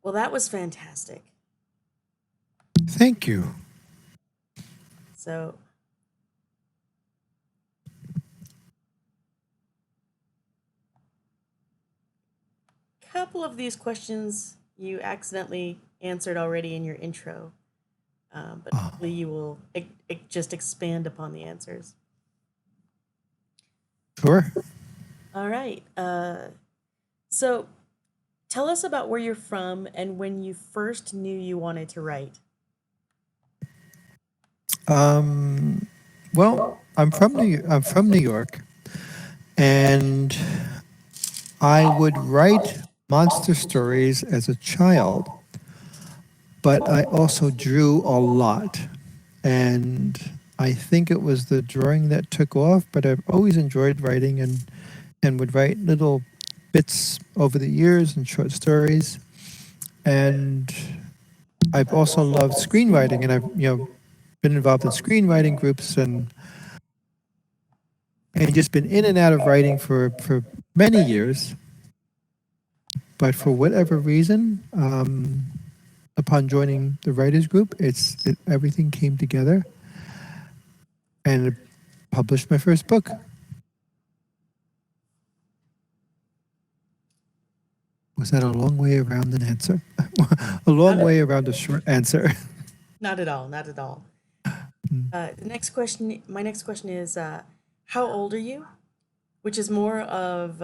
Well, that was fantastic. Thank you. So, a couple of these questions you accidentally answered already in your intro, but hopefully you will just expand upon the answers. Sure. All right. So, tell us about where you're from and when you first knew you wanted to write. Well, I'm from New York, and I would write monster stories as a child, but I also drew a lot. And I think it was the drawing that took off, but I've always enjoyed writing and would write little bits over the years and short stories. And I've also loved screenwriting, and I've been involved in screenwriting groups and just been in and out of writing for many years. But for whatever reason, upon joining the writers group, everything came together, and published my first book. Was that a long way around an answer? A long way around a short answer. Not at all. Not at all. My next question is, how old are you? Which is more of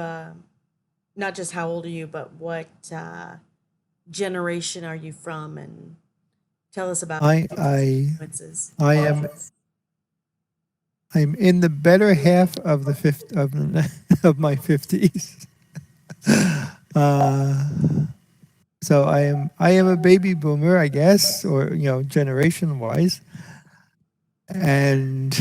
not just how old are you, but what generation are you from, and tell us about I I influences. I am I'm in the better half of the of my 50s. Uh, so I am a baby boomer, I guess, or generation wise. And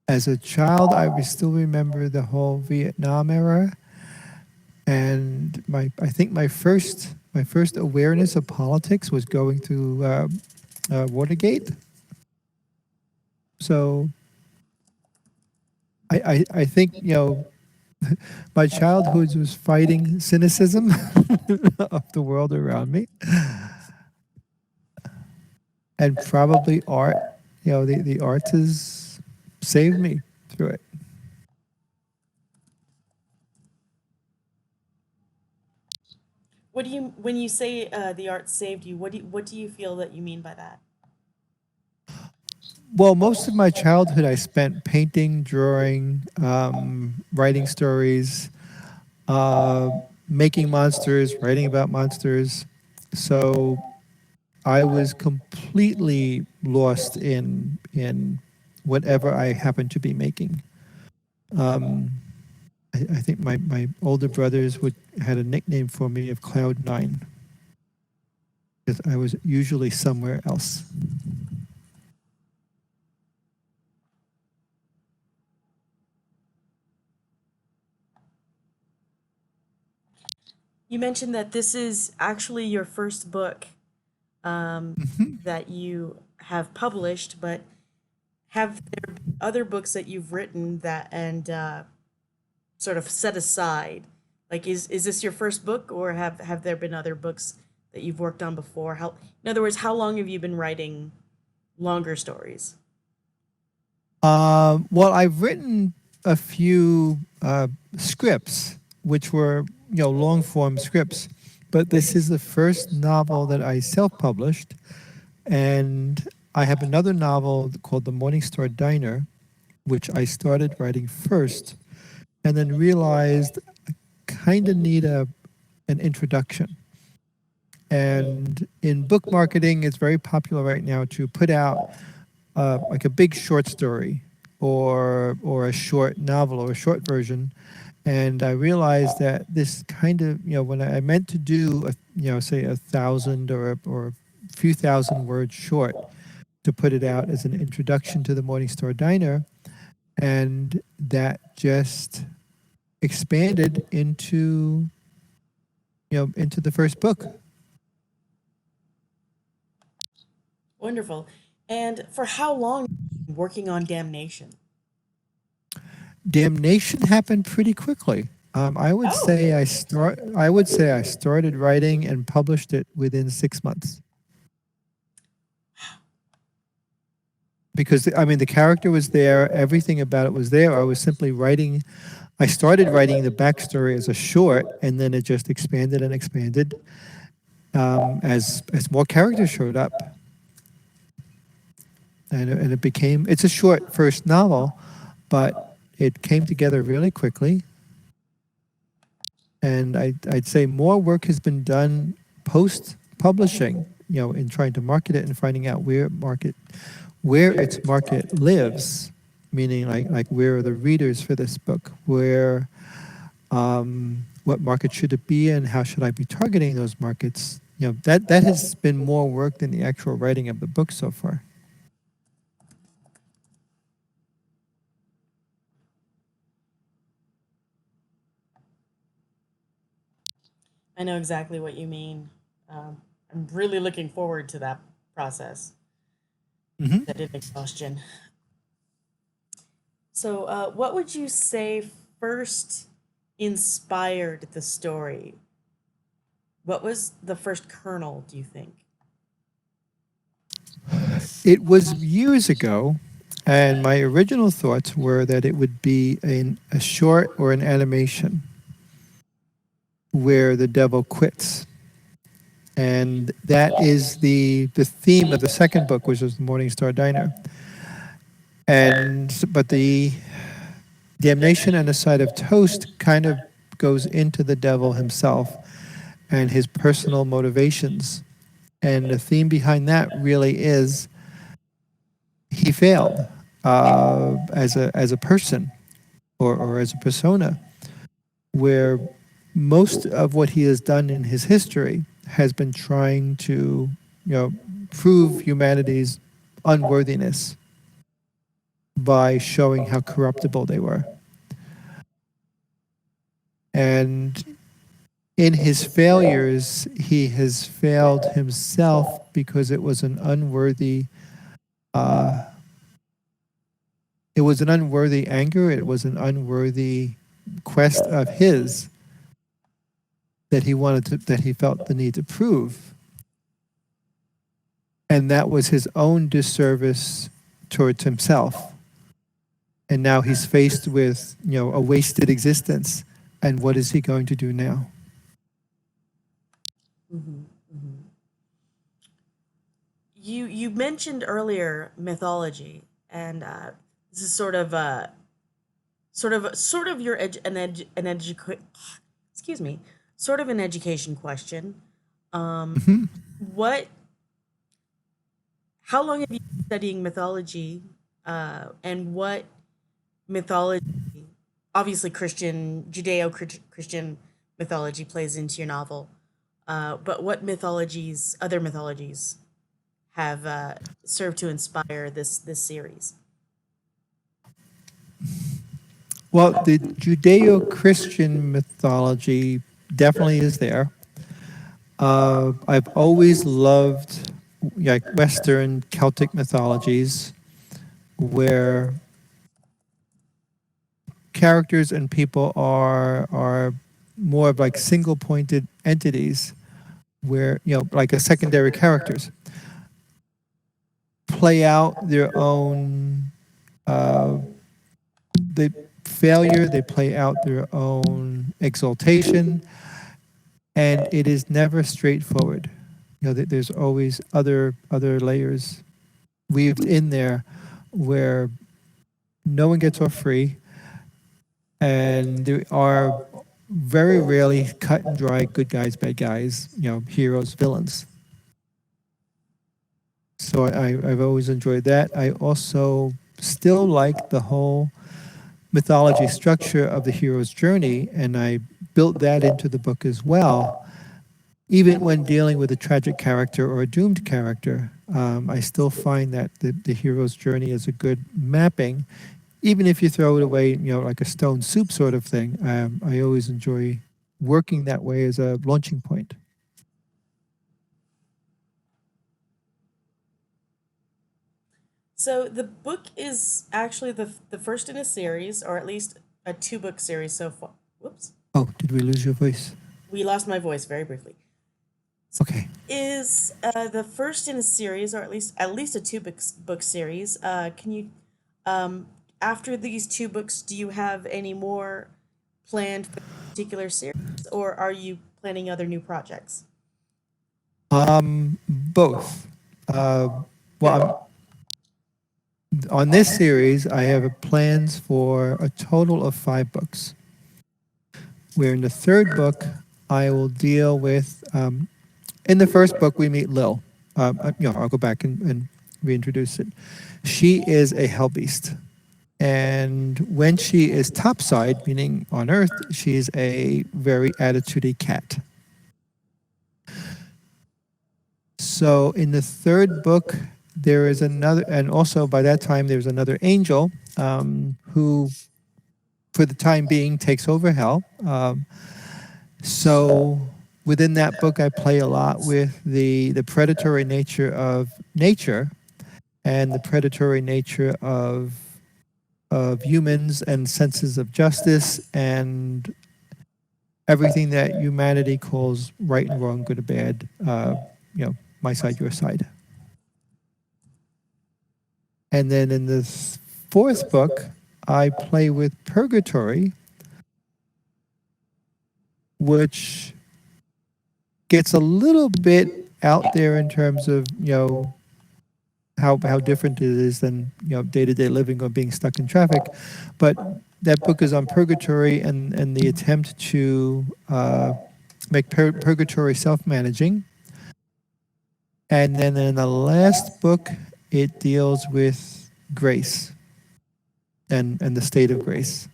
as a child, I still remember the whole Vietnam era, and I think my first awareness of politics was going through Watergate. So I think my childhood was fighting cynicism of the world around me, and probably art. The arts has saved me through it. What do you when you say the art saved you? What do you feel that you mean by that? Well, most of my childhood I spent painting, drawing, writing stories, uh, making monsters, writing about monsters. So I was completely lost in whatever I happened to be making. I think my older brothers would had a nickname for me of Cloud Nine because I was usually somewhere else. You mentioned that this is actually your first book that you have published, but have there been other books that you've written that and sort of set aside? Like, is this your first book, or have there been other books that you've worked on before? How, in other words, how long have you been writing longer stories? Well, I've written a few scripts, which were long form scripts, but this is the first novel that I self published, and I have another novel called The Morning Star Diner, which I started writing first, and then realized I kind of need an introduction. And in book marketing, it's very popular right now to put out like a big short story or a short novel or a short version. And I realized that this kind of when I meant to do say 1,000 or a few thousand words short to put it out as an introduction to the Morning Star Diner, and that just expanded into the first book. Wonderful. And for how long have you been working on Damnation? Damnation happened pretty quickly. Oh, I would say I started writing and published it within 6 months. Because I mean the character was there, everything about it was there. I was simply writing. I started writing the backstory as a short, and then it just expanded and expanded as more characters showed up, and it became. It's a short first novel, but it came together really quickly, and I'd say more work has been done post publishing. In trying to market it and finding out where its market lives, meaning like where are the readers for this book, where what market should it be and how should I be targeting those markets. That has been more work than the actual writing of the book so far. I know exactly what you mean. I'm really looking forward to that process, Hmm. that exhaustion. So, what would you say first inspired the story? What was the first kernel, do you think? It was years ago, and my original thoughts were that it would be a short or an animation where the devil quits. And that is the theme of the second book, which is the Morning Star Diner. But the damnation and a side of toast kind of goes into the devil himself and his personal motivations. And the theme behind that really is he failed as a person or as a persona, where most of what he has done in his history has been trying to, prove humanity's unworthiness by showing how corruptible they were. And in his failures, he has failed himself because uh, it was an unworthy anger. It was an unworthy quest of his that he felt the need to prove, and that was his own disservice towards himself. And now he's faced with a wasted existence, and what is he going to do now? Hmm. Hmm. You mentioned earlier mythology, and this is sort of your excuse me, sort of an education question. Um, Mhm. what How long have you been studying mythology, and what mythology, obviously Christian, Judeo Christian mythology plays into your novel, but what other mythologies, have served to inspire this series? Well, the Judeo-Christian mythology definitely is there. I've always loved like Western Celtic mythologies, where characters and people are more of like single pointed entities, where like a secondary characters play out their own uh, the failure, they play out their own exaltation, and it is never straightforward. There's always other layers weaved in there, where no one gets off free, and there are very rarely cut and dry good guys, bad guys, heroes, villains. So I've always enjoyed that. I also still like the whole mythology structure of the hero's journey, and I built that into the book as well. Even when dealing with a tragic character or a doomed character, I still find that the hero's journey is a good mapping. Even if you throw it away, like a stone soup sort of thing, I always enjoy working that way as a launching point. So the book is actually the first in a series, or at least a two book series so far. Whoops. Oh, did we lose your voice? We lost my voice very briefly. Okay. Is the first in a series, or at least a book series? Can you um, after these two books, do you have any more planned for this particular series, or are you planning other new projects? Both. Well, on this series, I have plans for a total of 5 books. Where in the third book, I will deal with. In the first book, we meet Lil. I'll go back and reintroduce it. She is a hell beast. And when she is topside, meaning on Earth, she's a very attitudey cat. So in the third book, there is another, and also by that time, there's another angel who, for the time being, takes over hell. So within that book, I play a lot with the predatory nature of nature and the predatory nature of humans and senses of justice and everything that humanity calls right and wrong, good and bad. My side, your side. And then in the fourth book, I play with purgatory, which gets a little bit out there in terms of how different it is than day-to-day living or being stuck in traffic. But that book is on purgatory and the attempt to make purgatory self-managing. And then in the last book, it deals with grace and the state of grace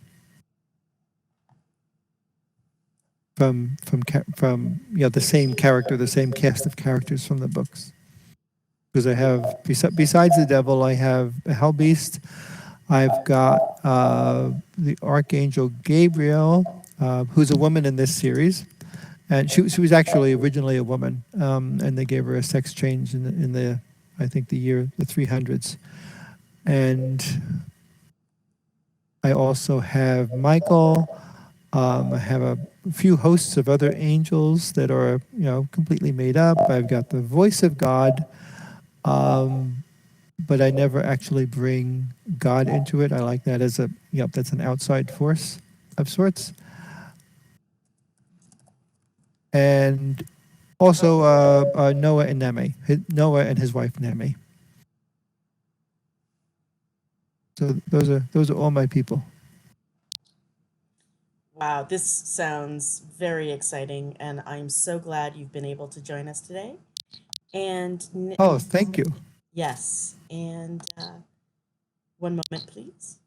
from the same character, the same cast of characters from the books. Because I have besides the devil, I have a hell beast. I've got the archangel Gabriel, who's a woman in this series, and she was actually originally a woman, and they gave her a sex change in the I think the 300s, and I also have Michael. I have a few hosts of other angels that are completely made up. I've got the voice of God. But I never actually bring God into it. I like that as that's an outside force of sorts. And also Noah and Neme, Noah and his wife Neme. So those are all my people. Wow, this sounds very exciting, and I'm so glad you've been able to join us today. And Oh, thank you. yes, and one moment, please.